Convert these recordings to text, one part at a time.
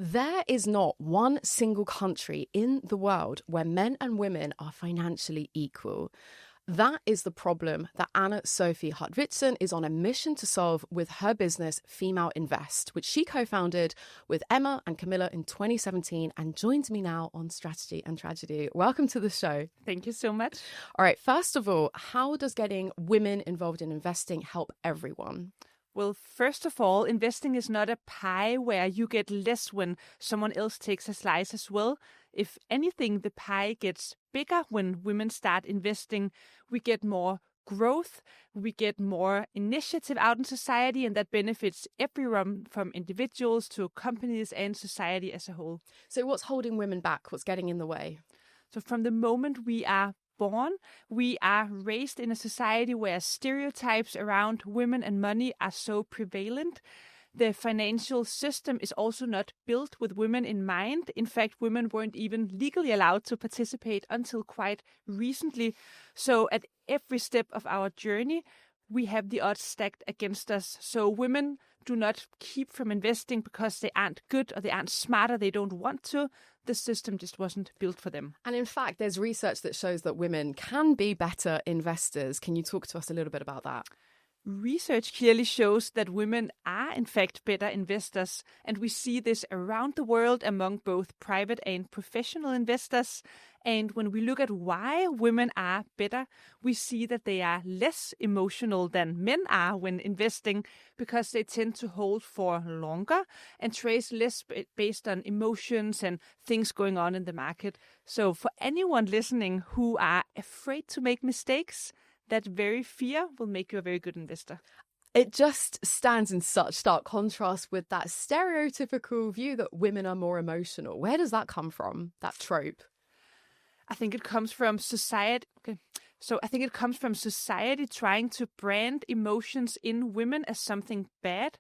There is not one single country in the world where men and women are financially equal. That is the problem that Anna-Sophie Hartvigsen is on a mission to solve with her business, FemaleInvest, which she co-founded with Emma and Camilla in 2017 and joins me now on Strategy and Tragedy. Welcome to the show. Thank you so much. All right, first of all, how does getting women involved in investing help everyone? Well, first of all, investing is not a pie where you get less when someone else takes a slice as well. If anything, the pie gets bigger when women start investing. We get more growth, we get more initiative out in society, and that benefits everyone from individuals to companies and society as a whole. So what's holding women back? What's getting in the way? So from the moment we are born, we are raised in a society where stereotypes around women and money are so prevalent. The financial system is also not built with women in mind. In fact, women weren't even legally allowed to participate until quite recently. So at every step of our journey, we have the odds stacked against us. So women do not keep from investing because they aren't good or they aren't smart or they don't want to. The system just wasn't built for them. And in fact, there's research that shows that women can be better investors. Can you talk to us a little bit about that? Research clearly shows that women are, in fact, better investors, and we see this around the world among both private and professional investors. And when we look at why women are better, we see that they are less emotional than men are when investing because they tend to hold for longer and trace less based on emotions and things going on in the market. So for anyone listening who are afraid to make mistakes, that very fear will make you a very good investor. It just stands in such stark contrast with that stereotypical view that women are more emotional. Where does that come from, that trope? I think it comes from society. I think it comes from society trying to brand emotions in women as something bad.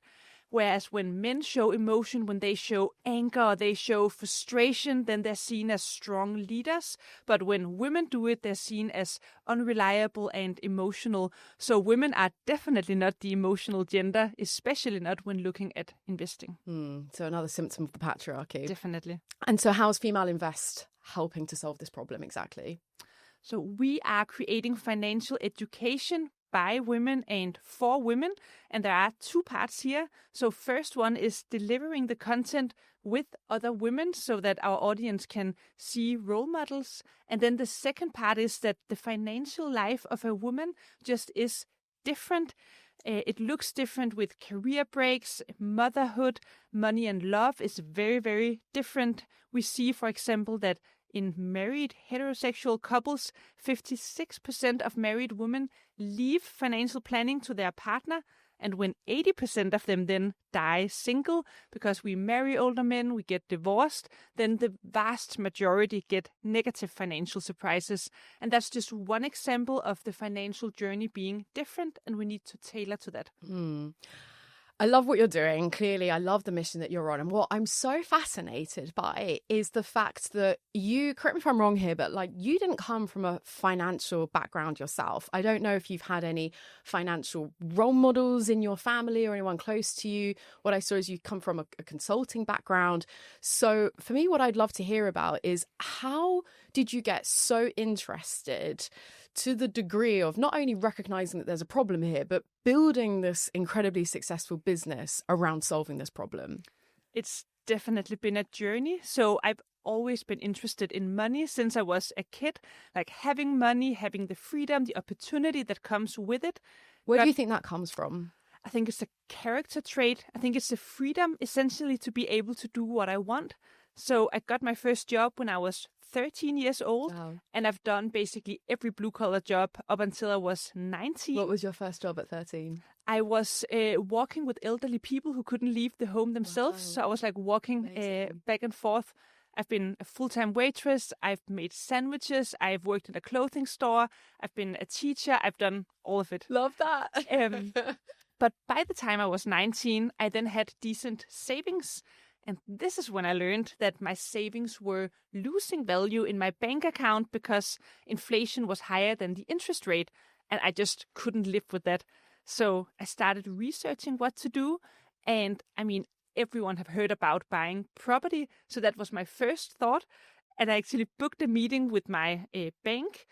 Whereas when men show emotion, when they show anger, they show frustration, then they're seen as strong leaders. But when women do it, they're seen as unreliable and emotional. So women are definitely not the emotional gender, especially not when looking at investing. So another symptom of the patriarchy. Definitely. And so how's FemaleInvest helping to solve this problem exactly? So we are creating financial education by women and for women. And there are two parts here. So first one is delivering the content with other women so that our audience can see role models. And then the second part is that the financial life of a woman just is different. It looks different with career breaks, motherhood, money and love is very, very different. We see, for example, that in married heterosexual couples, 56% of married women leave financial planning to their partner. And when 80% of them then die single because we marry older men, we get divorced, then the vast majority get negative financial surprises. And that's just one example of the financial journey being different, and we need to tailor to that. I love what you're doing. Clearly, I love the mission that you're on. And what I'm so fascinated by is the fact that you, correct me if I'm wrong here, but like you didn't come from a financial background yourself. I don't know if you've had any financial role models in your family or anyone close to you. What I saw is you come from a consulting background. So for me, what I'd love to hear about is how did you get so interested to the degree of not only recognizing that there's a problem here, but building this incredibly successful business around solving this problem? It's definitely been a journey. So I've always been interested in money since I was a kid, like having money, having the freedom, the opportunity that comes with it. Where do you think that comes from? I think it's a character trait. I think it's the freedom essentially to be able to do what I want. So I got my first job when I was 13 years old, and I've done basically every blue-collar job up until I was 19. What was your first job at 13? I was walking with elderly people who couldn't leave the home themselves. So I was like walking back and forth. I've been a full-time waitress. I've made sandwiches. I've worked in a clothing store. I've been a teacher. I've done all of it. Love that. But by the time I was 19, I then had decent savings. And this is when I learned that my savings were losing value in my bank account because inflation was higher than the interest rate. And I just couldn't live with that. So I started researching what to do. And I mean, everyone have heard about buying property. So that was my first thought. And I actually booked a meeting with my bank.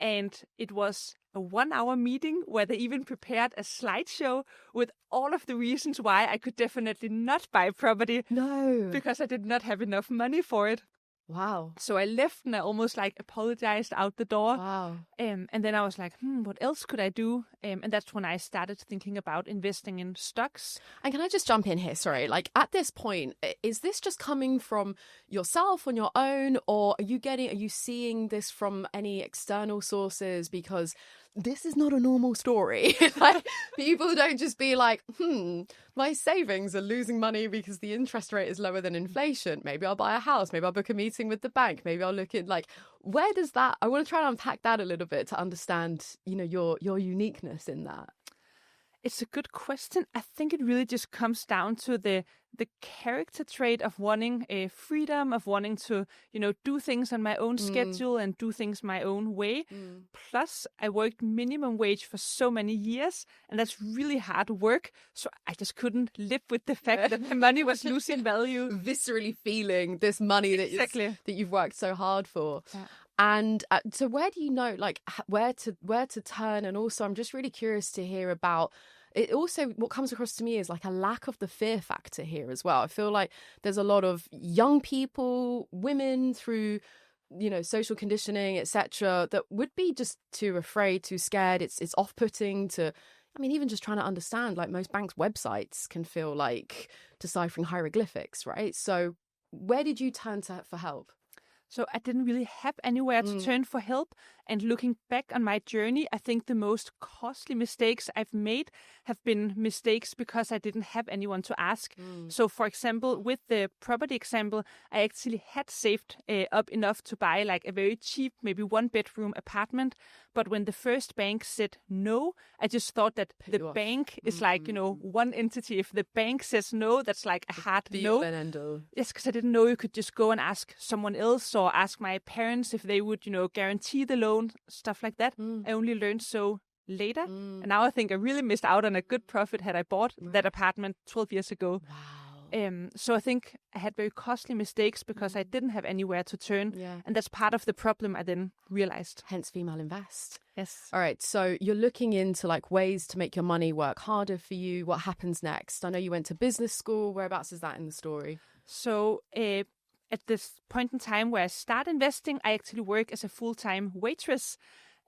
And it was a 1-hour meeting where they even prepared a slideshow with all of the reasons why I could definitely not buy property. No. Because I did not have enough money for it. Wow. So I left and I almost like apologized out the door. Wow. And then I was like, what else could I do? And that's when I started thinking about investing in stocks. And can I just jump in here? Sorry, like at this point, is this just coming from yourself on your own, or are you seeing this from any external sources? Because this is not a normal story. Like, people don't just be like, my savings are losing money because the interest rate is lower than inflation. Maybe I'll buy a house. Maybe I'll book a meeting with the bank. Maybe I'll look at, like, where does that, I want to try and unpack that a little bit to understand, your uniqueness in that. It's a good question. I think it really just comes down to the character trait of wanting a freedom, of wanting to, do things on my own schedule and do things my own way. Plus, I worked minimum wage for so many years, and that's really hard work. So I just couldn't live with the fact that my money was losing value. Viscerally feeling this money that you've worked so hard for. Yeah. And so where do you know, like, where to turn? And also, I'm just really curious to hear about it. Also, what comes across to me is like a lack of the fear factor here as well. I feel like there's a lot of young people, women through, social conditioning, etc., that would be just too afraid, too scared. It's off-putting to, even just trying to understand, like most banks' websites can feel like deciphering hieroglyphics, right? So where did you turn to for help? So I didn't really have anywhere to turn for help. And looking back on my journey, I think the most costly mistakes I've made have been mistakes because I didn't have anyone to ask. So, for example, with the property example, I actually had saved up enough to buy like a very cheap, maybe 1-bedroom apartment. But when the first bank said no, I just thought that the bank is like, one entity. If the bank says no, that's like a hard no. Yes, because I didn't know you could just go and ask someone else or ask my parents if they would, guarantee the loan, stuff like that. I only learned so later. And now I think I really missed out on a good profit had I bought that apartment 12 years ago. Wow. So I think I had very costly mistakes because I didn't have anywhere to turn. Yeah. And that's part of the problem I then realized. Hence FemaleInvest. Yes. All right. So you're looking into like ways to make your money work harder for you. What happens next? I know you went to business school. Whereabouts is that in the story? So at this point in time where I start investing, I actually work as a full-time waitress.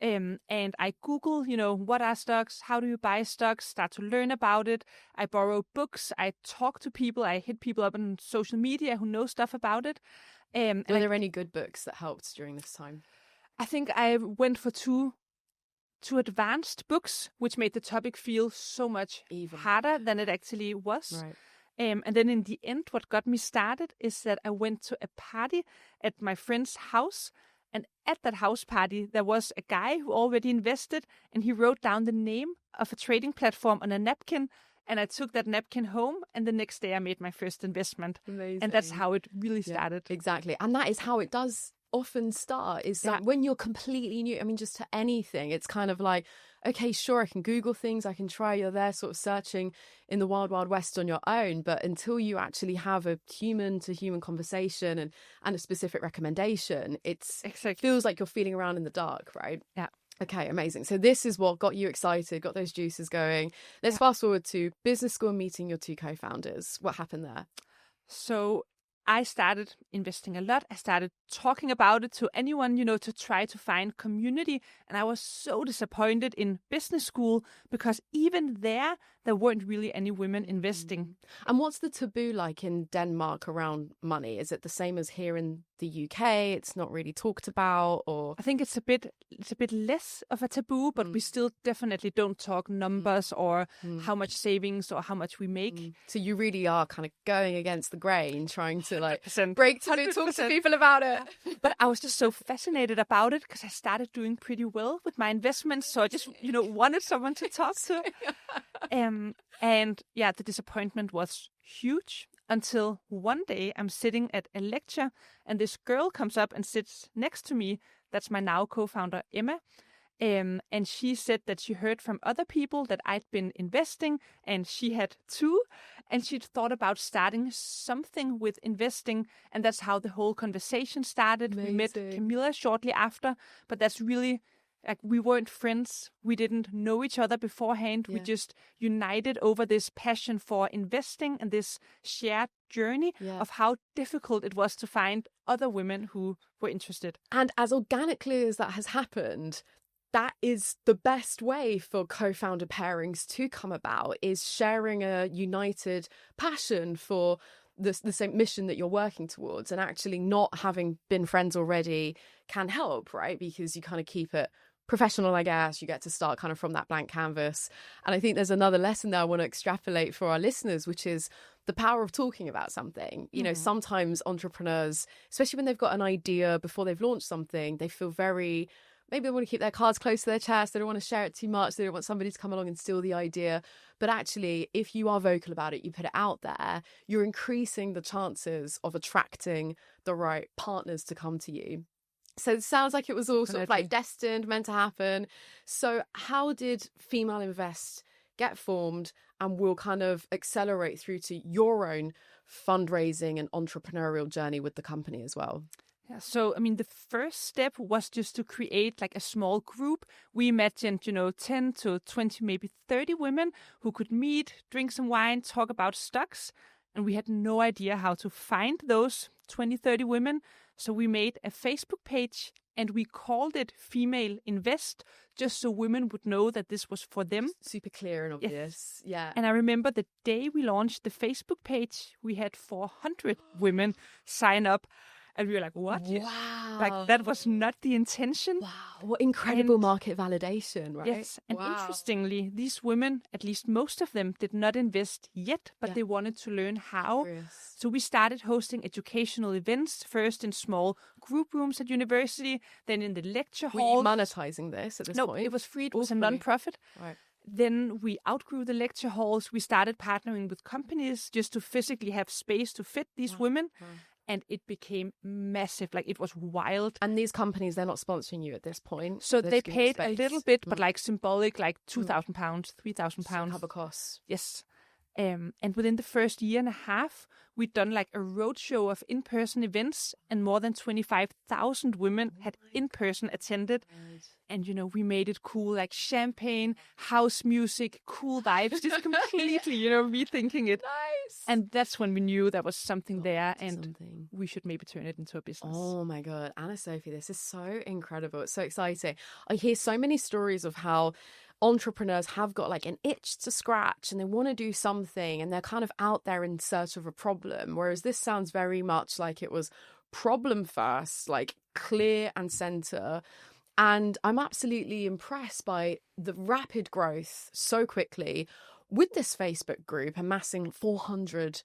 And I Google, what are stocks? How do you buy stocks? Start to learn about it. I borrow books. I talk to people. I hit people up on social media who know stuff about it. Were there any good books that helped during this time? I think I went for two advanced books, which made the topic feel so much harder than it actually was. Right. And then in the end, what got me started is that I went to a party at my friend's house. And at that house party, there was a guy who already invested, and he wrote down the name of a trading platform on a napkin. And I took that napkin home, and the next day I made my first investment. Amazing. And that's how it really started. Yeah, exactly. And that is how it does often start, is that when you're completely new, just to anything, it's kind of like, okay, sure, I can Google things, I can try. You're there sort of searching in the wild, wild west on your own. But until you actually have a human-to-human conversation and a specific recommendation, it feels like you're feeling around in the dark, right? Yeah. Okay, amazing. So this is what got you excited, got those juices going. Let's fast forward to business school, meeting your two co-founders. What happened there? So I started investing a lot. I started talking about it to anyone, to try to find community. And I was so disappointed in business school because even there weren't really any women investing. And what's the taboo like in Denmark around money? Is it the same as here in the UK? It's not really talked about, or? I think it's a bit less of a taboo, but we still definitely don't talk numbers or how much savings or how much we make. So you really are kind of going against the grain, trying to like 100%. break to talk to people about it. But I was just so fascinated about it because I started doing pretty well with my investments. So I just, wanted someone to talk to. The disappointment was huge until one day I'm sitting at a lecture and this girl comes up and sits next to me. That's my now co-founder, Emma. And she said that she heard from other people that I'd been investing, and she had too. And she'd thought about starting something with investing, and that's how the whole conversation started. Amazing. We met Camilla shortly after, but that's really, like, we weren't friends. We didn't know each other beforehand. Yeah. We just united over this passion for investing and this shared journey of how difficult it was to find other women who were interested. And as organically as that has happened, that is the best way for co-founder pairings to come about, is sharing a united passion for the same mission that you're working towards. And actually not having been friends already can help, right? Because you kind of keep it professional, I guess. You get to start kind of from that blank canvas. And I think there's another lesson there I want to extrapolate for our listeners, which is the power of talking about something. You know, sometimes entrepreneurs, especially when they've got an idea before they've launched something, they feel very, maybe they want to keep their cards close to their chest. They don't want to share it too much. They don't want somebody to come along and steal the idea. But actually, if you are vocal about it, you put it out there, you're increasing the chances of attracting the right partners to come to you. So it sounds like it was all sort of like destined, meant to happen. So how did FemaleInvest get formed, and will kind of accelerate through to your own fundraising and entrepreneurial journey with the company as well? Yeah, so, I mean, the first step was just to create like a small group. We imagined, 10 to 20, maybe 30 women who could meet, drink some wine, talk about stocks. And we had no idea how to find those 20, 30 women. So we made a Facebook page and we called it FemaleInvest, just so women would know that this was for them. Super clear and obvious. Yeah. And I remember the day we launched the Facebook page, we had 400 women sign up. And we were like, what? Wow. Like, that was not the intention. Wow. What incredible market validation, right? Yes. And interestingly, these women, at least most of them, did not invest yet, but they wanted to learn how. So we started hosting educational events, first in small group rooms at university, then in the lecture hall. Were you monetizing this at this point? No, it was free. It was a non-profit. Right. Then we outgrew the lecture halls. We started partnering with companies just to physically have space to fit these women. And it became massive. Like, it was wild. And these companies, they're not sponsoring you at this point. So they paid a little bit, but like symbolic, like £2,000, £3,000. Cover costs. Yes. And within the first year and a half, we'd done like a roadshow of in-person events, and more than 25,000 women had in-person attended. And, we made it cool, like champagne, house music, cool vibes, just completely, rethinking it. Nice. And that's when we knew there was something there, and we should maybe turn it into a business. Oh my God. Anna-Sophie, this is so incredible. It's so exciting. I hear so many stories of how entrepreneurs have got like an itch to scratch and they want to do something and they're kind of out there in search of a problem. Whereas this sounds very much like it was problem first, like clear and center. And I'm absolutely impressed by the rapid growth so quickly with this Facebook group amassing 400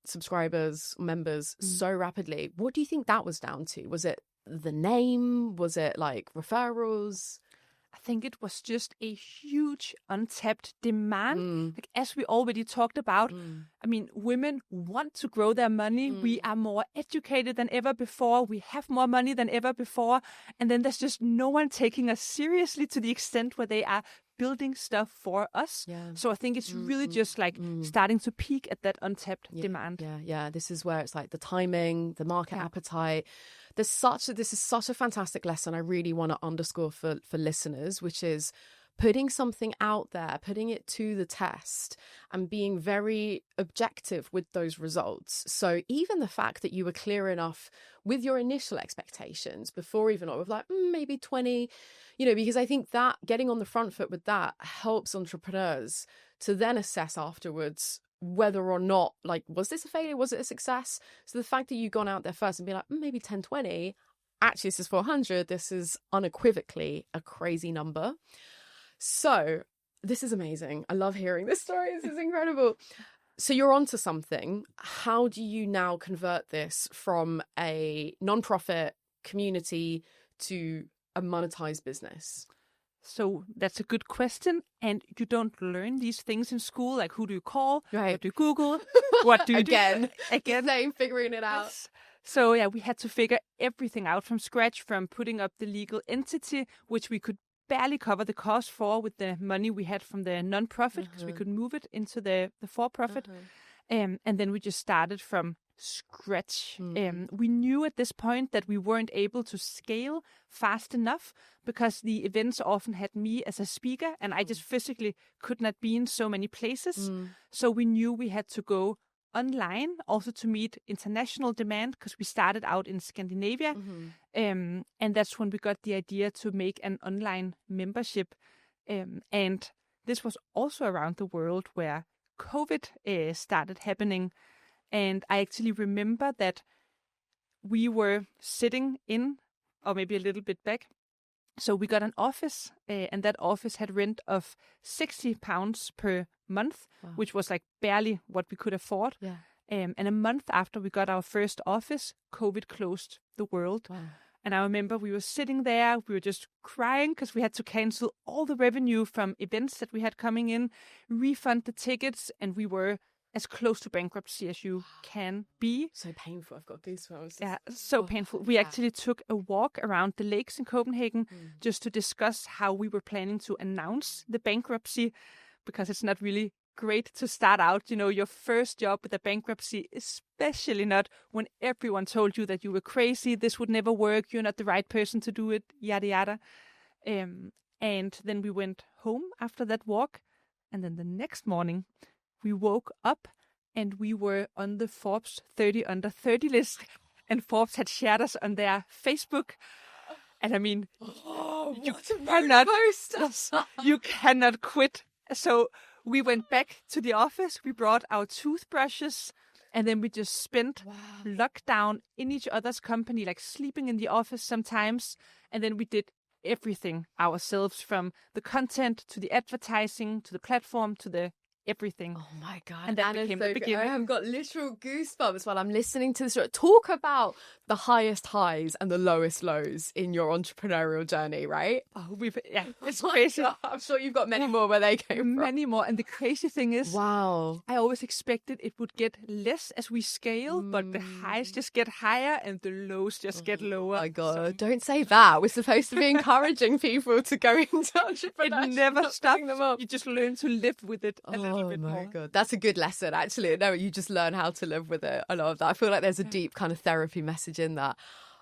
subscribers, members so rapidly. What do you think that was down to? Was it the name? Was it like referrals? I think it was just a huge untapped demand. Like, as we already talked about, I mean, women want to grow their money. We are more educated than ever before. We have more money than ever before. And then there's just no one taking us seriously to the extent where they are building stuff for us. So I think it's really just like starting to peak at that untapped demand. Yeah. This is where it's like the timing, the market appetite. This is such a fantastic lesson I really want to underscore for listeners, which is putting something out there, putting it to the test and being very objective with those results. So even the fact that you were clear enough with your initial expectations before even with like maybe 20, because I think that getting on the front foot with that helps entrepreneurs to then assess afterwards whether or not, like, was this a failure? Was it a success? So the fact that you've gone out there first and be like, maybe 10, 20, actually this is 400, this is unequivocally a crazy number. So this is amazing. I love hearing this story. This is incredible. So you're onto something. How do you now convert this from a non-profit community to a monetized business? So that's a good question. And you don't learn these things in school. Like, who do you call? Right. What do you Google? What do you do? Again. Same, figuring it out. Yes. So we had to figure everything out from scratch, from putting up the legal entity, which we could barely cover the cost for with the money we had from the non-profit, because we could move it into the for-profit. And then we just started from scratch. We knew at this point that we weren't able to scale fast enough because the events often had me as a speaker and I just physically could not be in so many places. So we knew we had to go online also to meet international demand, because we started out in Scandinavia. And that's when we got the idea to make an online membership. And this was also around the world where COVID started happening. And I actually remember that we were sitting in, or maybe a little bit back. So we got an office, and that office had rent of £60 per month, which was like barely what we could afford. And a month after we got our first office, COVID closed the world. And I remember we were sitting there, we were just crying because we had to cancel all the revenue from events that we had coming in, refund the tickets, and we were as close to bankruptcy as you can be. So painful. I've got goosebumps. Yeah, so painful. We actually took a walk around the lakes in Copenhagen just to discuss how we were planning to announce the bankruptcy, because it's not really great to start out, your first job with a bankruptcy, especially not when everyone told you that you were crazy, this would never work, you're not the right person to do it, yada, yada. And then we went home after that walk. And then the next morning, we woke up and we were on the Forbes 30 under 30 list, and Forbes had shared us on their Facebook. And I mean, you cannot quit. So we went back to the office, we brought our toothbrushes, and then we just spent lockdown in each other's company, like sleeping in the office sometimes. And then we did everything ourselves, from the content to the advertising to the platform to the everything. Oh my God. And that became the beginning. I have got literal goosebumps while I'm listening to this. Talk about the highest highs and the lowest lows in your entrepreneurial journey, right? Oh, it's crazy. I'm sure you've got many more where they came from. Many more. And the crazy thing is, I always expected it would get less as we scale, but the highs just get higher and the lows just get lower. Oh my God, don't say that. We're supposed to be encouraging people to go into entrepreneurship. It never stops. You just learn to live with it a little bit more. Oh my God, that's a good lesson, actually. No, you just learn how to live with it. I love that. I feel like there's a deep kind of therapy message in that.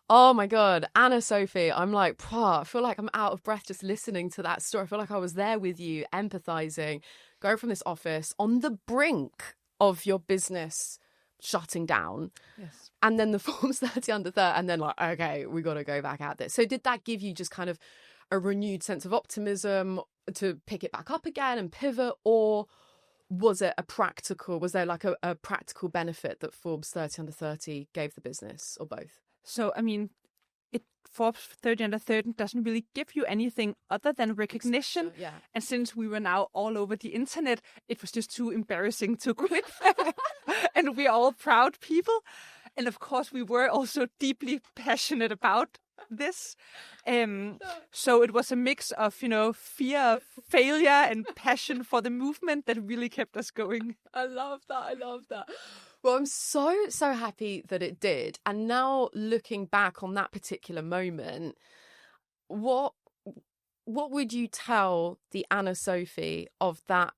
Oh my God, Anna-Sophie, I'm like, I feel like I'm out of breath just listening to that story. I feel like I was there with you, empathizing, go from this office on the brink of your business shutting down. Yes. And then the Forbes 30 under 30, and then like, okay, we got to go back at this. So did that give you just kind of a renewed sense of optimism to pick it back up again and pivot, or was there like a practical benefit that Forbes 30 under 30 gave the business, or both? So, I mean, Forbes 30 under 30 doesn't really give you anything other than recognition. Yeah. And since we were now all over the internet, it was just too embarrassing to quit. And we're all proud people. And of course, we were also deeply passionate about this. So it was a mix of, fear of failure and passion for the movement that really kept us going. I love that. Well, I'm so happy that it did. And now looking back on that particular moment, what would you tell the Anna-Sophie of that?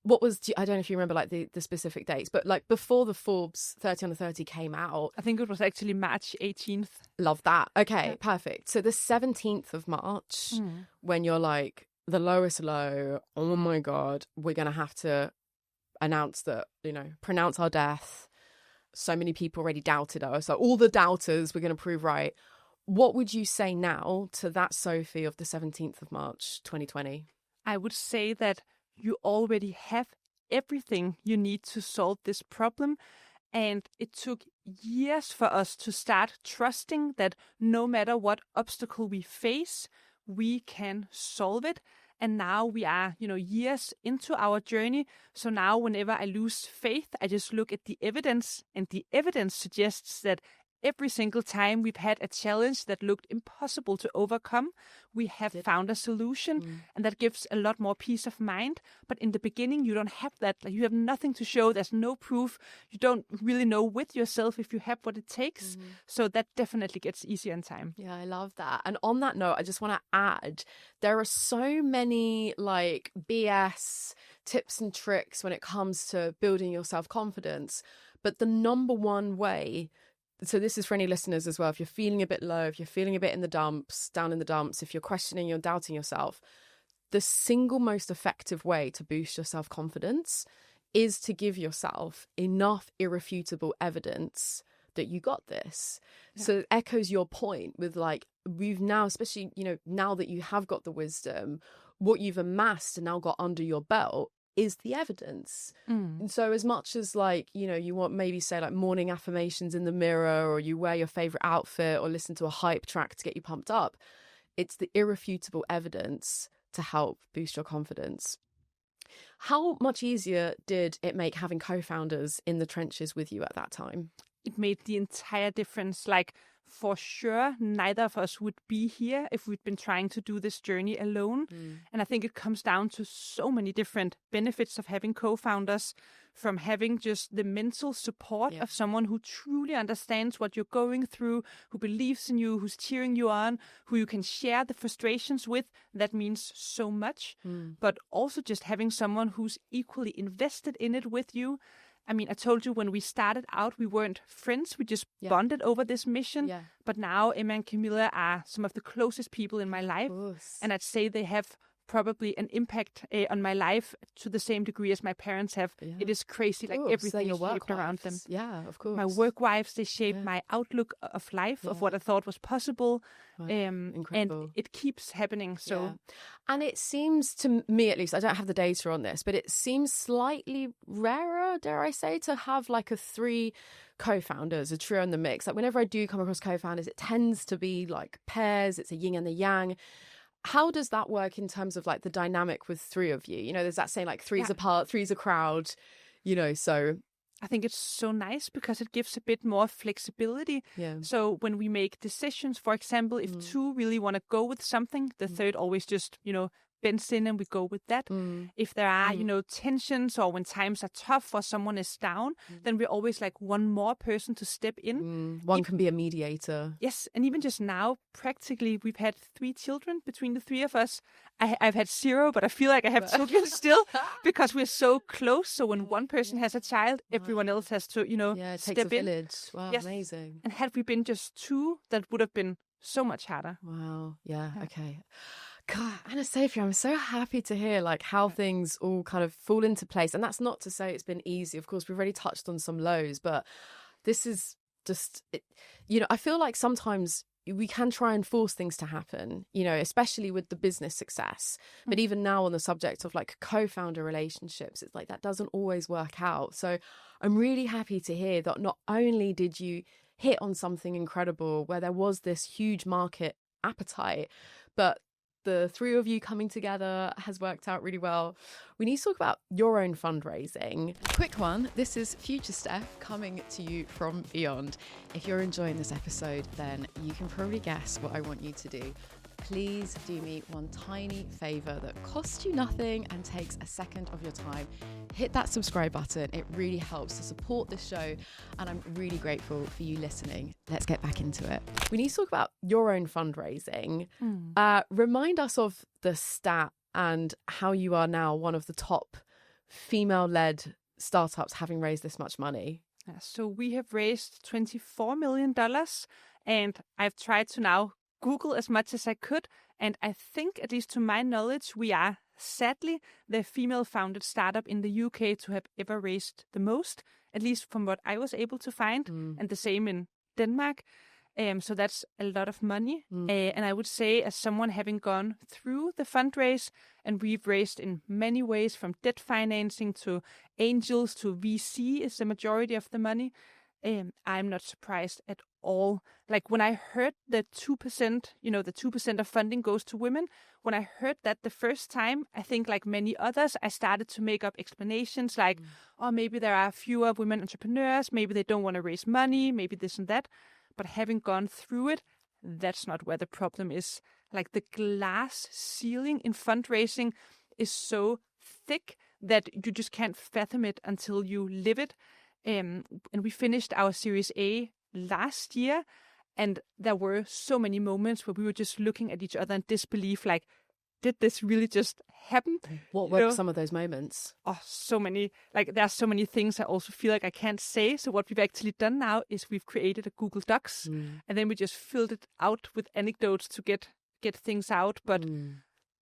I don't know if you remember like the specific dates, but like before the Forbes 30 under 30 came out. I think it was actually March 18th. Love that. Okay, Perfect. So the 17th of March, when you're like the lowest low, oh my God, we're going to have to announce that, pronounce our death. So many people already doubted us. So all the doubters, we're going to prove right. What would you say now to that Sophie of the 17th of March, 2020? I would say that you already have everything you need to solve this problem. And it took years for us to start trusting that no matter what obstacle we face, we can solve it. And now we are, years into our journey. So now whenever I lose faith, I just look at the evidence, and the evidence suggests that every single time we've had a challenge that looked impossible to overcome, we have found a solution, and that gives a lot more peace of mind. But in the beginning, you don't have that. Like, you have nothing to show. There's no proof. You don't really know with yourself if you have what it takes. So that definitely gets easier in time. Yeah, I love that. And on that note, I just want to add, there are so many like BS tips and tricks when it comes to building your self-confidence. But the number one way, so this is for any listeners as well, if you're feeling a bit low, if you're feeling a bit in the dumps, down in the dumps, if you're questioning, you're doubting yourself, the single most effective way to boost your self-confidence is to give yourself enough irrefutable evidence that you got this. Yeah. So it echoes your point with like, we've now, especially, you know, now that you have got the wisdom, what you've amassed and now got under your belt is the evidence. And so as much as like, you know, you want maybe say like morning affirmations in the mirror, or you wear your favorite outfit, or listen to a hype track to get you pumped up, it's the irrefutable evidence to help boost your confidence. How much easier did it make having co-founders in the trenches with you at that time? It made the entire difference. Like, for sure, neither of us would be here if we'd been trying to do this journey alone. And I think it comes down to so many different benefits of having co-founders, from having just the mental support of someone who truly understands what you're going through, who believes in you, who's cheering you on, who you can share the frustrations with. That means so much. But also just having someone who's equally invested in it with you. I mean, I told you when we started out, we weren't friends. We just bonded over this mission. But now Emma and Camilla are some of the closest people in my life. And I'd say they have probably an impact on my life to the same degree as my parents have. It is crazy. Like, everything is shaped around them. Yeah, of course. My work wives, they shaped my outlook of life, of what I thought was possible. Incredible. And it keeps happening. So, and it seems to me, at least, I don't have the data on this, but it seems slightly rarer, dare I say, to have like a 3 co-founders, a trio in the mix. Like, whenever I do come across co-founders, it tends to be like pairs. It's a yin and a yang. How does that work in terms of like the dynamic with 3 of you? You know, there's that saying like three's a part, three's a crowd, you know, so. I think it's so nice because it gives a bit more flexibility. So when we make decisions, for example, if 2 really want to go with something, the third always just, you know, bends in and we go with that. If there are, you know, tensions, or when times are tough or someone is down, then we're always like one more person to step in. One can be a mediator. Yes. And even just now, practically, we've had 3 children between the 3 of us. I've had 0, but I feel like I have children still because we're so close. So when one person has a child, everyone else has to, you know, it step takes a in. village. Wow, amazing. And had we been just 2, that would have been so much harder. Wow. Yeah. Okay. God, Anna-Sophie, I'm so happy to hear like how things all kind of fall into place. And that's not to say it's been easy. Of course, we've already touched on some lows, but this is just, you know, I feel like sometimes we can try and force things to happen, you know, especially with the business success. But even now on the subject of like co-founder relationships, it's like that doesn't always work out. So I'm really happy to hear that not only did you hit on something incredible where there was this huge market appetite, but the 3 of you coming together has worked out really well. We need to talk about your own fundraising. Quick one. This is future Steph coming to you from beyond. If you're enjoying this episode, then you can probably guess what I want you to do. Please do me one tiny favor that costs you nothing and takes a second of your time. Hit that subscribe button. It really helps to support this show, and I'm really grateful for you listening. Let's get back into it. We need to talk about your own fundraising. Remind us of the stat and how you are now one of the top female-led startups having raised this much money. So we have raised $24 million, and I've tried to now Google as much as I could. And I think, at least to my knowledge, we are sadly the female-founded startup in the UK to have ever raised the most, at least from what I was able to find, and the same in Denmark. So that's a lot of money. And I would say, as someone having gone through the fundraise, and we've raised in many ways, from debt financing to angels to VC is the majority of the money, I'm not surprised at all. Like, when I heard that 2%, you know, the 2% of funding goes to women, when I heard that the first time, I think like many others, I started to make up explanations like, oh, maybe there are fewer women entrepreneurs, maybe they don't want to raise money, maybe this and that. But having gone through it, that's not where the problem is. Like the glass ceiling in fundraising is so thick that you just can't fathom it until you live it. And we finished our Series A last year, and there were so many moments where we were just looking at each other in disbelief, like, did this really just happen? What were some of those moments? Oh, so many. Like, there are so many things I also feel like I can't say. So what we've actually done now is we've created a Google Docs, and then we just filled it out with anecdotes to get things out. But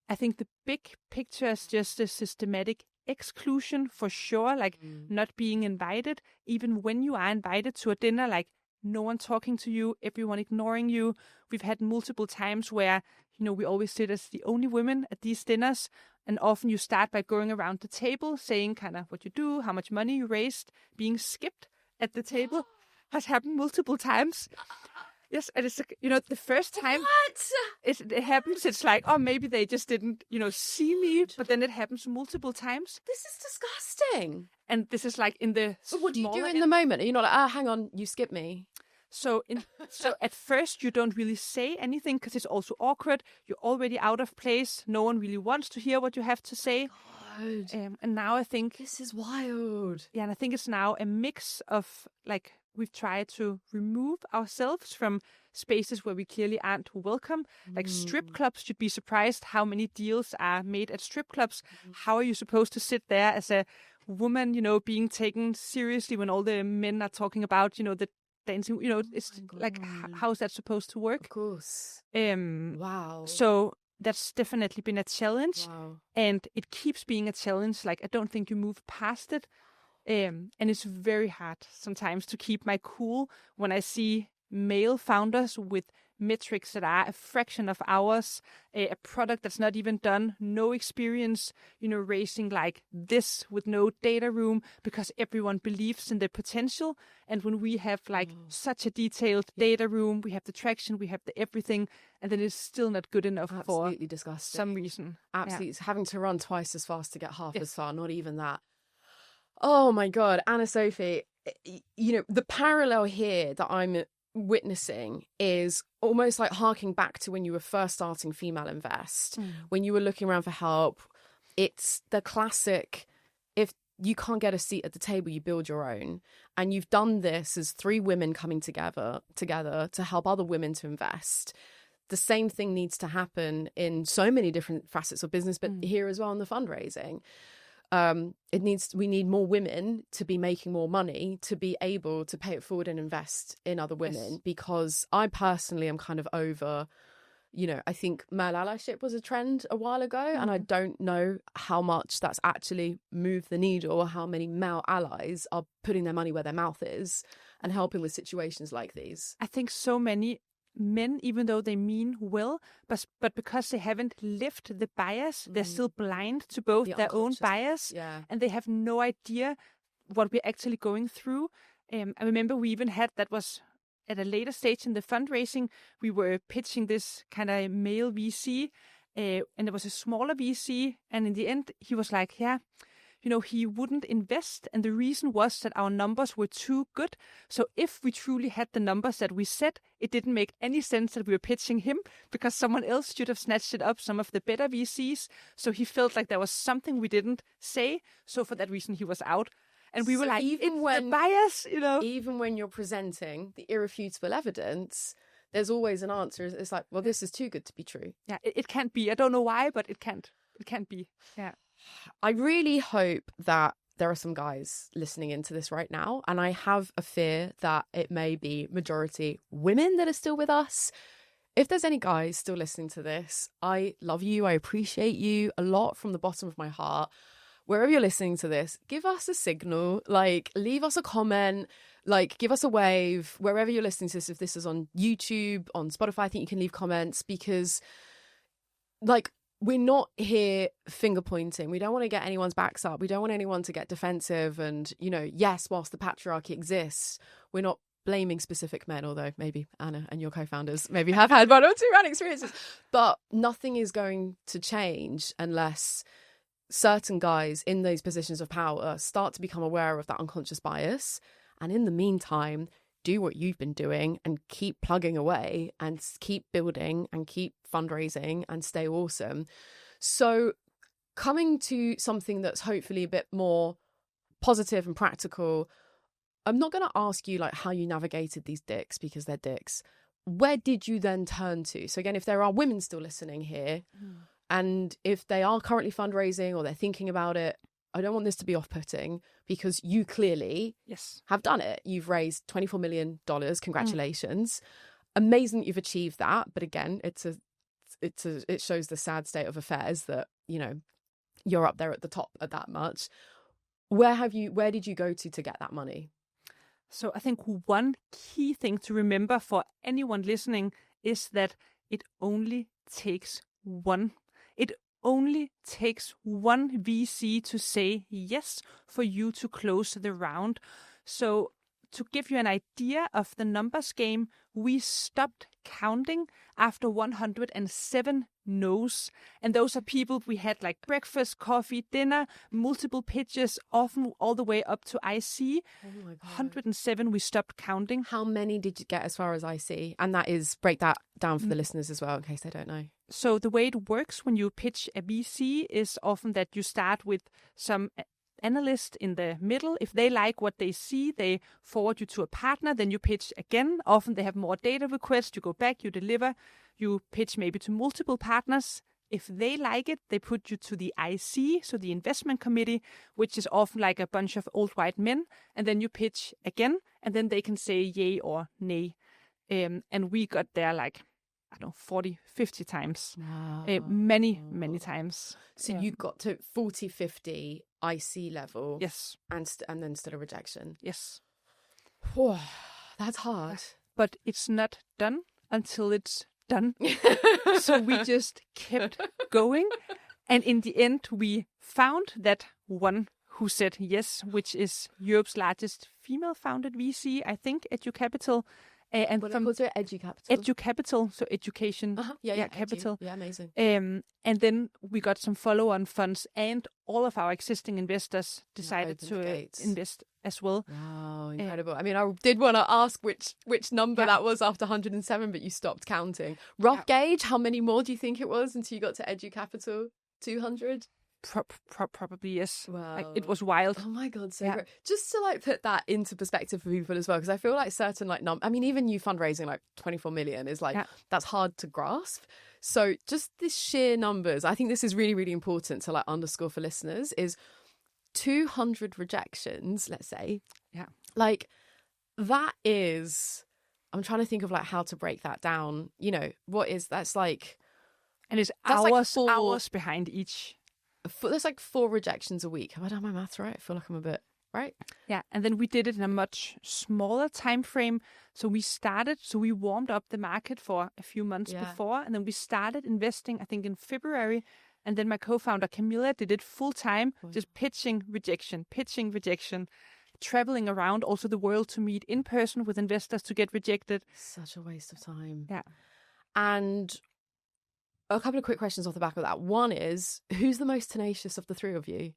I think the big picture is just a systematic exclusion for sure, like not being invited, even when you are invited to a dinner, like no one talking to you, everyone ignoring you. We've had multiple times where, we always sit as the only women at these dinners, and often you start by going around the table, saying kind of what you do, how much money you raised, being skipped at the table. Has happened multiple times. Yes, and it's the first time it happens, it's like, oh, maybe they just didn't, see me, but then it happens multiple times. This is disgusting. And this is like in the. But what do you do in the moment? Are you not like, hang on, you skipped me? So at first you don't really say anything because it's also awkward. You're already out of place. No one really wants to hear what you have to say. God. And now I think this is wild. Yeah, and I think it's now a mix of like we've tried to remove ourselves from spaces where we clearly aren't welcome. Like strip clubs, you'd be surprised how many deals are made at strip clubs. How are you supposed to sit there as a woman, being taken seriously when all the men are talking about, the dancing, it's like, how is that supposed to work? Of course. Wow. So that's definitely been a challenge. Wow. And it keeps being a challenge. Like, I don't think you move past it. And it's very hard sometimes to keep my cool when I see male founders with metrics that are a fraction of ours, a product that's not even done, no experience, racing like this with no data room because everyone believes in their potential. And when we have like such a detailed data room, we have the traction, we have the everything, and then it's still not good enough for disgusting. Some reason. Absolutely. It's having to run twice as fast to get half as far, not even that. Oh my God, Anna-Sophie, the parallel here that I'm witnessing is almost like harking back to when you were first starting FemaleInvest, when you were looking around for help. It's the classic, if you can't get a seat at the table, you build your own. And you've done this as three women coming together to help other women to invest. The same thing needs to happen in so many different facets of business, but here as well in the fundraising. We need more women to be making more money to be able to pay it forward and invest in other women, because I personally am kind of over, I think male allyship was a trend a while ago, and I don't know how much that's actually moved the needle, or how many male allies are putting their money where their mouth is and helping with situations like these. I think so many men, even though they mean well, but because they haven't lived the bias, they're still blind to both their own bias, and they have no idea what we're actually going through. I remember we even had, that was at a later stage in the fundraising, we were pitching this kind of male VC, and it was a smaller VC, and in the end he was like, he wouldn't invest. And the reason was that our numbers were too good. So if we truly had the numbers that we said, it didn't make any sense that we were pitching him, because someone else should have snatched it up, some of the better VCs. So he felt like there was something we didn't say. So for that reason, he was out. And we were like, even when the bias, Even when you're presenting the irrefutable evidence, there's always an answer. It's like, well, this is too good to be true. Yeah, it can't be. I don't know why, but it can't. It can't be. Yeah. I really hope that there are some guys listening into this right now, and I have a fear that it may be majority women that are still with us. If there's any guys still listening to this, I love you. I appreciate you a lot from the bottom of my heart. Wherever you're listening to this, give us a signal, like leave us a comment, like give us a wave, wherever you're listening to this. If this is on YouTube, on Spotify, I think you can leave comments, because like, we're not here finger pointing. We don't want to get anyone's backs up. We don't want anyone to get defensive. And, yes, whilst the patriarchy exists, we're not blaming specific men, although maybe Anna and your co-founders maybe have had one or two bad experiences. But nothing is going to change unless certain guys in those positions of power start to become aware of that unconscious bias. And in the meantime, do what you've been doing and keep plugging away and keep building and keep fundraising and stay awesome. So coming to something that's hopefully a bit more positive and practical, I'm not going to ask you like how you navigated these dicks, because they're dicks. Where did you then turn to? So again, if there are women still listening here, and if they are currently fundraising or they're thinking about it, I don't want this to be off-putting, because you clearly have done it. You've raised $24 million. Congratulations. Amazing that you've achieved that. But again, it shows the sad state of affairs that, you know, you're up there at the top at that much. Where did you go to get that money? So I think one key thing to remember for anyone listening is that it only takes one. It only takes one VC to say yes for you to close the round. So to give you an idea of the numbers game, we stopped counting after 107 no's. And those are people we had like breakfast, coffee, dinner, multiple pitches, often all the way up to IC. Oh my God. 107, we stopped counting. How many did you get as far as IC? And that is, break that down for the listeners as well, in case they don't know. So the way it works when you pitch a VC is often that you start with some analyst in the middle. If they like what they see, they forward you to a partner, then you pitch again. Often they have more data requests, you go back, you deliver, you pitch maybe to multiple partners. If they like it, they put you to the IC, so the investment committee, which is often like a bunch of old white men, and then you pitch again, and then they can say yay or nay. And we got there like, I don't know, 40, 50 times. Wow. Many times. So you got to 40, 50 IC level. Yes. And then still a rejection. Yes. Whew, that's hard. But it's not done until it's done. So we just kept going. And in the end, we found that one who said yes, which is Europe's largest female-founded VC, I think, EduCapital. And what from EduCapital? EduCapital, so education. Yeah, capital. Yeah, amazing. And then we got some follow-on funds, and all of our existing investors decided to invest as well. Wow, incredible. I mean, I did want to ask which number that was after 107, but you stopped counting. Rough gauge, how many more do you think it was until you got to EduCapital? 200? Probably yes. Wow. Like, it was wild. Oh my God, so great. Just to like put that into perspective for people as well, because I feel like certain like I mean, even you fundraising like 24 million is like that's hard to grasp. So just the sheer numbers, I think this is really, really important to like underscore for listeners, is 200 rejections, let's say. Yeah. Like that is, I'm trying to think of like how to break that down. You know, that's like, and it's hours behind each. There's like 4 rejections a week. Have I done my maths right? I feel like I'm a bit right. Yeah, and then we did it in a much smaller time frame. So we warmed up the market for a few months before, and then we started investing, I think, in February. And then my co-founder Camilla did it full time, just pitching rejection, traveling around also the world to meet in person with investors to get rejected. Such a waste of time. Yeah. And a couple of quick questions off the back of that. One is, who's the most tenacious of the 3 of you?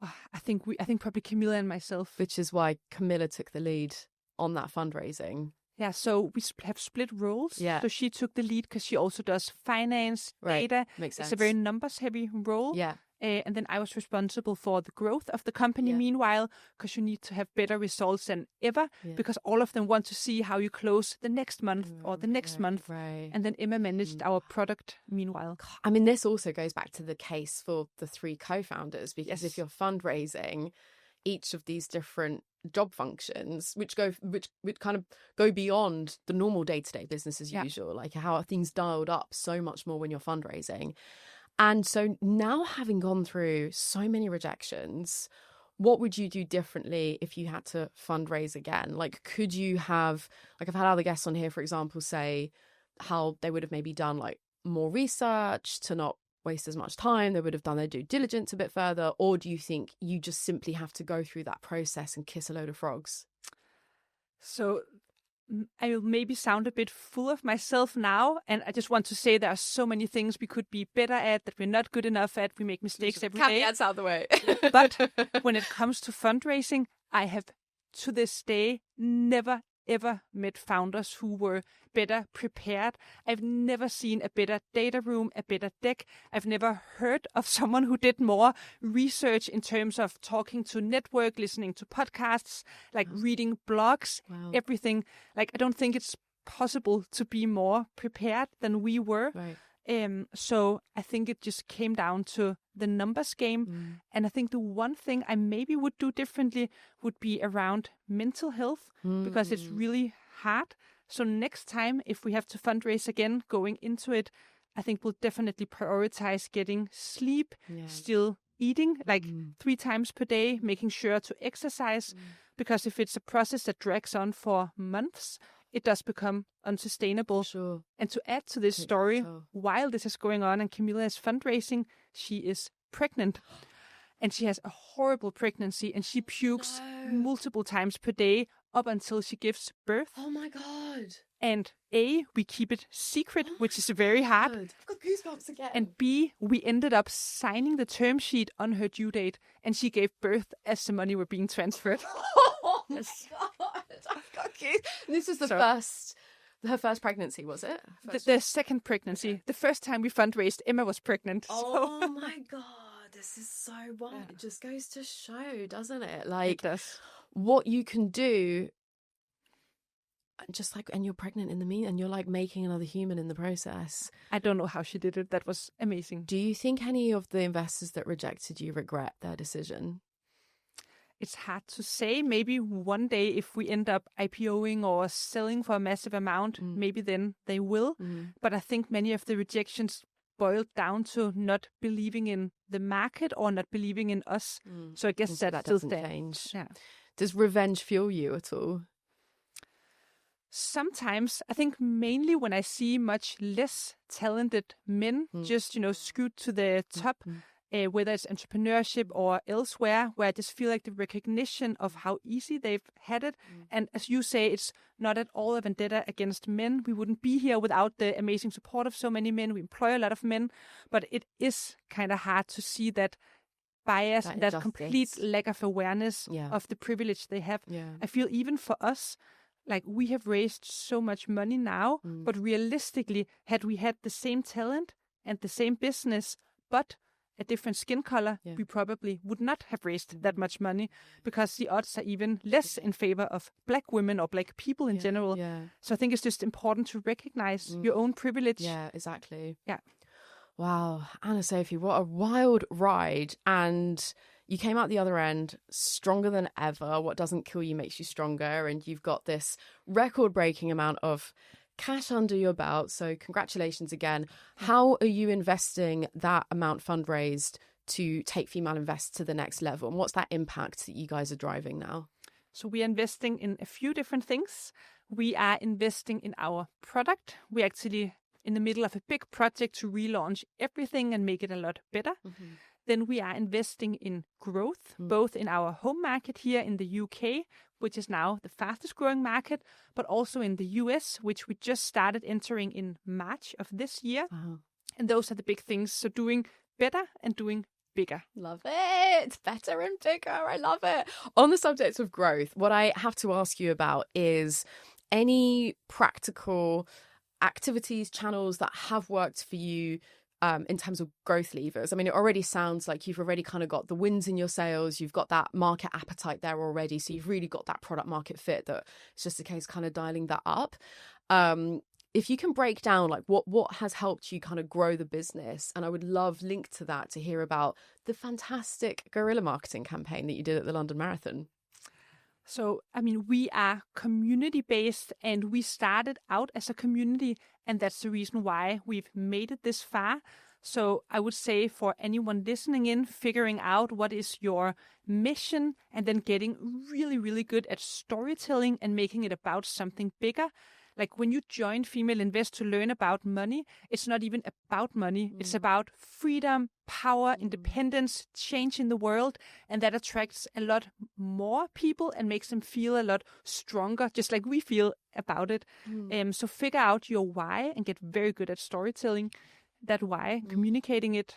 I think probably Camilla and myself. Which is why Camilla took the lead on that fundraising. Yeah, so we have split roles. Yeah. So she took the lead because she also does finance, data. Makes sense. It's a very numbers-heavy role. Yeah. And then I was responsible for the growth of the company meanwhile, because you need to have better results than ever, because all of them want to see how you close the next month or the next month. Right. And then Emma managed our product meanwhile. I mean, this also goes back to the case for the 3 co-founders, because if you're fundraising, each of these different job functions, which kind of go beyond the normal day-to-day business as usual, like how are things dialed up so much more when you're fundraising. And so now, having gone through so many rejections, what would you do differently if you had to fundraise again? Like, could you have, like, I've had other guests on here, for example, say how they would have maybe done like more research to not waste as much time. They would have done their due diligence a bit further. Or do you think you just simply have to go through that process and kiss a load of frogs? So I will maybe sound a bit full of myself now, and I just want to say there are so many things we could be better at, that we're not good enough at. We make mistakes every day. Caveats out the way. But when it comes to fundraising, I have to this day, never ever met founders who were better prepared. I've never seen a better data room, a better deck. I've never heard of someone who did more research in terms of talking to network, listening to podcasts, like reading blogs, everything. Like, I don't think it's possible to be more prepared than we were. Right. So I think it just came down to the numbers game. And I think the one thing I maybe would do differently would be around mental health, because it's really hard. So next time, if we have to fundraise again, going into it, I think we'll definitely prioritize getting sleep, still eating like 3 times per day, making sure to exercise, because if it's a process that drags on for months, it does become unsustainable. Sure. And to add to this story, while this is going on and Camilla is fundraising, she is pregnant. And she has a horrible pregnancy, and she pukes multiple times per day up until she gives birth. Oh my God. And A, we keep it secret, which is very hard. I've got goosebumps again. And B, we ended up signing the term sheet on her due date, and she gave birth as the money were being transferred. Oh my God. I've got goosebumps. This was her first pregnancy, was it? The second pregnancy. The first time we fundraised, Emma was pregnant. Oh my God. This is so wild. It just goes to show, doesn't it? Like, it does. What you can do, just like, and you're pregnant in the mean, and you're like making another human in the process. I don't know how she did it. That was amazing. Do you think any of the investors that rejected you regret their decision? It's hard to say. Maybe one day, if we end up IPOing or selling for a massive amount, maybe then they will. But I think many of the rejections boiled down to not believing in the market or not believing in us. So I guess that doesn't change. Yeah. Does revenge fuel you at all? Sometimes. I think mainly when I see much less talented men just, scoot to the top, whether it's entrepreneurship or elsewhere, where I just feel like the recognition of how easy they've had it. And as you say, it's not at all a vendetta against men. We wouldn't be here without the amazing support of so many men. We employ a lot of men, but it is kind of hard to see that bias, that complete lack of awareness of the privilege they have. I feel even for us, like, we have raised so much money now, but realistically, had we had the same talent and the same business, but a different skin color, we probably would not have raised that much money, because the odds are even less in favor of Black women or Black people in general. So I think it's just important to recognize your own privilege. Yeah, exactly. Yeah. Wow, Anna-Sophie, what a wild ride. And you came out the other end stronger than ever. What doesn't kill you makes you stronger. And you've got this record-breaking amount of cash under your belt. So congratulations again. How are you investing that amount fundraised to take FemaleInvest to the next level? And what's that impact that you guys are driving now? So we are investing in a few different things. We are investing in our product. We're actually in the middle of a big project to relaunch everything and make it a lot better. Then we are investing in growth, both in our home market here in the UK, which is now the fastest growing market, but also in the US, which we just started entering in March of this year. And those are the big things. So doing better and doing bigger. Love it. Better and bigger. I love it. On the subject of growth, what I have to ask you about is any practical activities, channels that have worked for you in terms of growth levers. I mean, it already sounds like you've already kind of got the wins in your sales. You've got that market appetite there already. So you've really got that product market fit that it's just a case kind of dialing that up. If you can break down like what has helped you kind of grow the business, and I would love linked to that to hear about the fantastic guerrilla marketing campaign that you did at the London Marathon. So, I mean, we are community-based, and we started out as a community, and that's the reason why we've made it this far. So I would say for anyone listening in, figuring out what is your mission, and then getting really, really good at storytelling and making it about something bigger. Like when you join FemaleInvest to learn about money, it's not even about money. It's about freedom, power, independence, change in the world. And that attracts a lot more people and makes them feel a lot stronger, just like we feel about it. So figure out your why and get very good at storytelling. that why, communicating it.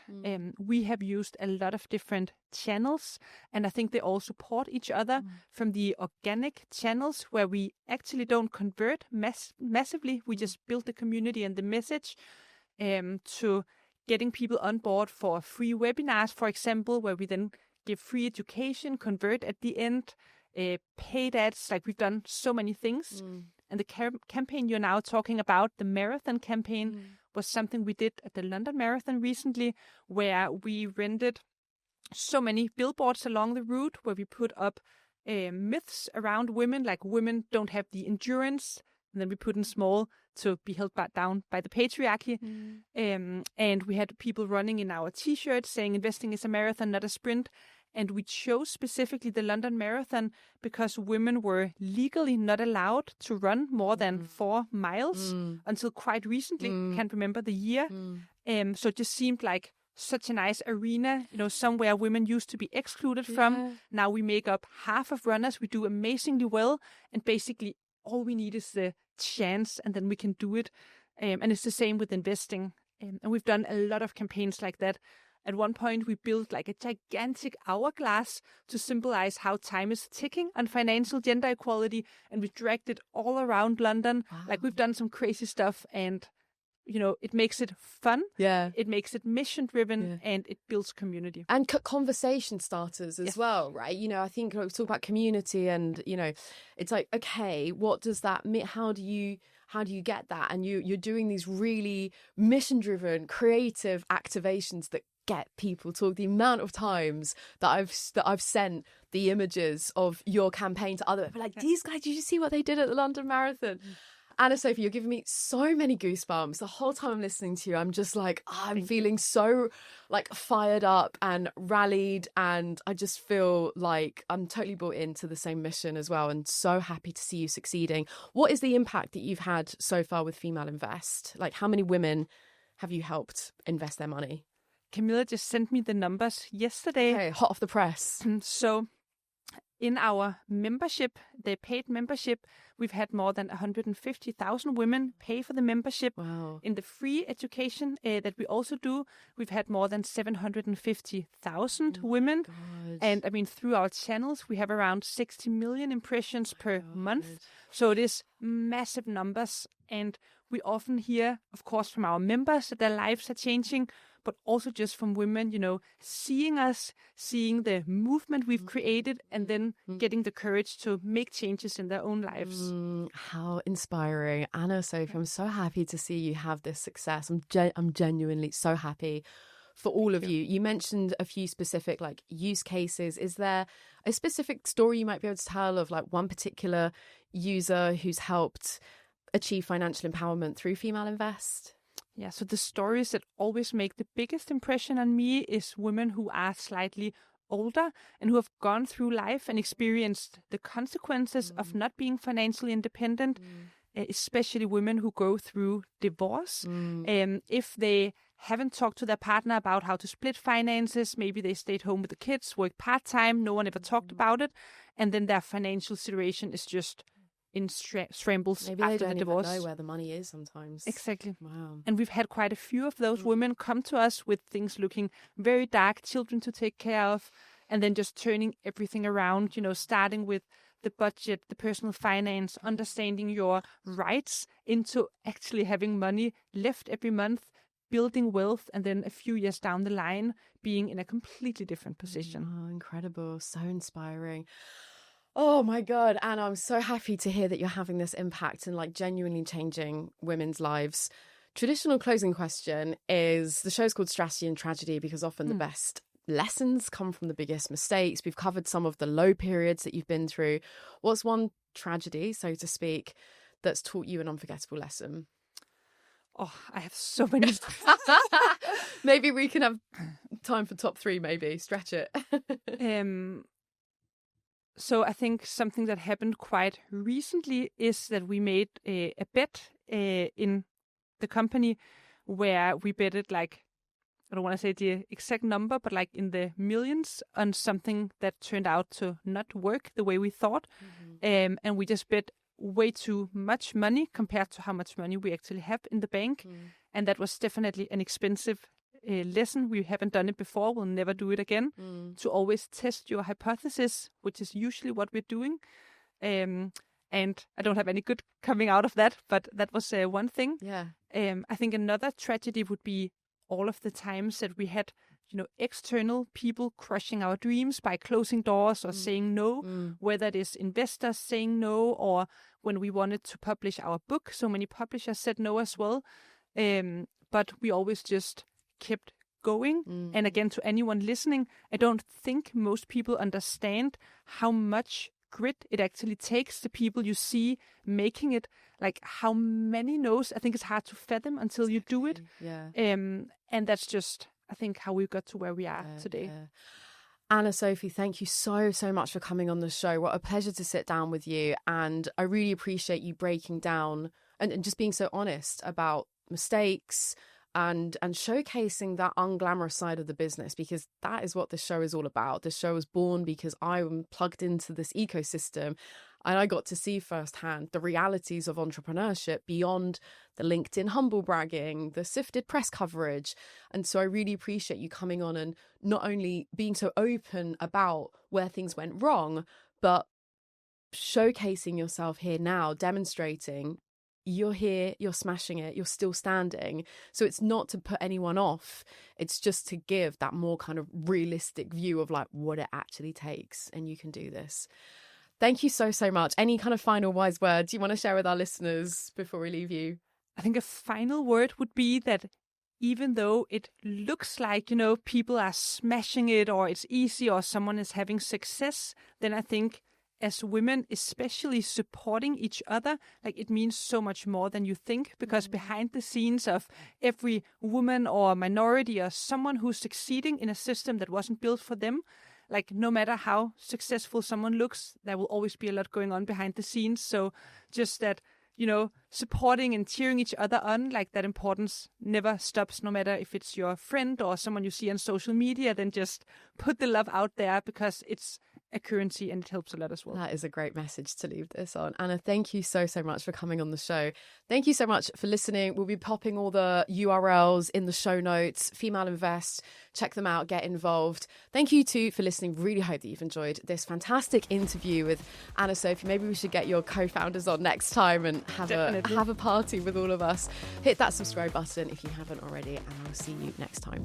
We have used a lot of different channels, and I think they all support each other, from the organic channels where we actually don't convert massively. We just build the community and the message, to getting people on board for free webinars, for example, where we then give free education, convert at the end, paid ads. Like, we've done so many things. And the campaign you're now talking about, the marathon campaign, was something we did at the London Marathon recently, where we rented so many billboards along the route, where we put up myths around women, like women don't have the endurance, and then we put in small to be held down by the patriarchy. And we had people running in our t-shirts saying investing is a marathon, not a sprint. And we chose specifically the London Marathon because women were legally not allowed to run more than 4 miles until quite recently. Can't remember the year. So it just seemed like such a nice arena, somewhere women used to be excluded from. Now we make up half of runners. We do amazingly well. And basically all we need is the chance, and then we can do it. And it's the same with investing. And we've done a lot of campaigns like that. At one point, we built like a gigantic hourglass to symbolize how time is ticking on financial gender equality. And we dragged it all around London. Wow. Like, we've done some crazy stuff, and, it makes it fun. Yeah. It makes it mission driven, and it builds community. And conversation starters as well, right? I think we talk about community, and, it's like, okay, what does that mean? How do you get that? And you're doing these really mission driven, creative activations that get people talk. The amount of times that I've sent the images of your campaign to other people, like, these guys, did you see what they did at the London Marathon? Anna-Sophie, you're giving me so many goosebumps. The whole time I'm listening to you, I'm just like, I'm feeling so like fired up and rallied, and I just feel like I'm totally bought into the same mission as well, and so happy to see you succeeding. What is the impact that you've had so far with FemaleInvest? Like, how many women have you helped invest their money? Camilla just sent me the numbers yesterday. Okay, hot off the press. So in our membership, the paid membership, we've had more than 150,000 women pay for the membership. Wow. In the free education that we also do, we've had more than 750,000 women. God. And I mean, through our channels, we have around 60 million impressions per month. So it is massive numbers. And we often hear, of course, from our members that their lives are changing, but also just from women, seeing us, seeing the movement we've created, and then getting the courage to make changes in their own lives. How inspiring. Anna-Sophie, I'm so happy to see you have this success. I'm genuinely so happy for all of you. You mentioned a few specific use cases. Is there a specific story you might be able to tell of one particular user who's helped achieve financial empowerment through FemaleInvest? Yeah, so the stories that always make the biggest impression on me is women who are slightly older and who have gone through life and experienced the consequences of not being financially independent, especially women who go through divorce. If they haven't talked to their partner about how to split finances, maybe they stayed home with the kids, worked part-time, no one ever talked about it, and then their financial situation is just in shambles maybe after they don't the divorce. Even know where the money is sometimes. Exactly. Wow. And we've had quite a few of those women come to us with things looking very dark, children to take care of, and then just turning everything around, starting with the budget, the personal finance, understanding your rights, into actually having money left every month, building wealth, and then a few years down the line being in a completely different position. Oh, incredible. So inspiring. Oh my God, Anna, I'm so happy to hear that you're having this impact and genuinely changing women's lives. Traditional closing question is, the show's called Strategy and Tragedy because often the best lessons come from the biggest mistakes. We've covered some of the low periods that you've been through. What's one tragedy, so to speak, that's taught you an unforgettable lesson? Oh, I have so many. Maybe we can have time for top 3, maybe. Stretch it. So I think something that happened quite recently is that we made a bet in the company where we betted I don't want to say the exact number, but in the millions on something that turned out to not work the way we thought. And we just bet way too much money compared to how much money we actually have in the bank. And that was definitely an expensive lesson. We haven't done it before. We'll never do it again. To always test your hypothesis, which is usually what we're doing. And I don't have any good coming out of that, but that was one thing. Yeah. I think another tragedy would be all of the times that we had, external people crushing our dreams by closing doors or saying no, whether it is investors saying no, or when we wanted to publish our book, so many publishers said no as well. But we always just kept going. And again, to anyone listening, I don't think most people understand how much grit it actually takes, the people you see making it, like how many no's. I think it's hard to fathom until you do it. Yeah. And that's just, I think, how we got to where we are today. Yeah. Anna-Sophie, thank you so much for coming on the show. What a pleasure to sit down with you. And I really appreciate you breaking down and just being so honest about mistakes and showcasing that unglamorous side of the business, because that is what this show is all about. This show was born because I'm plugged into this ecosystem and I got to see firsthand the realities of entrepreneurship beyond the LinkedIn humble bragging, the sifted press coverage. And so I really appreciate you coming on and not only being so open about where things went wrong, but showcasing yourself here now, demonstrating you're here, you're smashing it, you're still standing. So it's not to put anyone off. It's just to give that more kind of realistic view of like what it actually takes. And you can do this. Thank you so much. Any kind of final wise words you want to share with our listeners before we leave you? I think a final word would be that even though it looks like, people are smashing it or it's easy or someone is having success, then I think as women, especially supporting each other, like it means so much more than you think, because behind the scenes of every woman or minority or someone who's succeeding in a system that wasn't built for them, like no matter how successful someone looks, there will always be a lot going on behind the scenes. So just that, supporting and cheering each other on, like that importance never stops, no matter if it's your friend or someone you see on social media, then just put the love out there because it's a currency and it helps a lot as well. That is a great message to leave this on. Anna, thank you so much for coming on the show. Thank you so much for listening. We'll be popping all the URLs in the show notes. FemaleInvest, check them out, get involved. Thank you too for listening. Really hope that you've enjoyed this fantastic interview with Anna-Sophie. Maybe we should get your co-founders on next time and have a party with all of us. Hit that subscribe button if you haven't already, and I'll see you next time.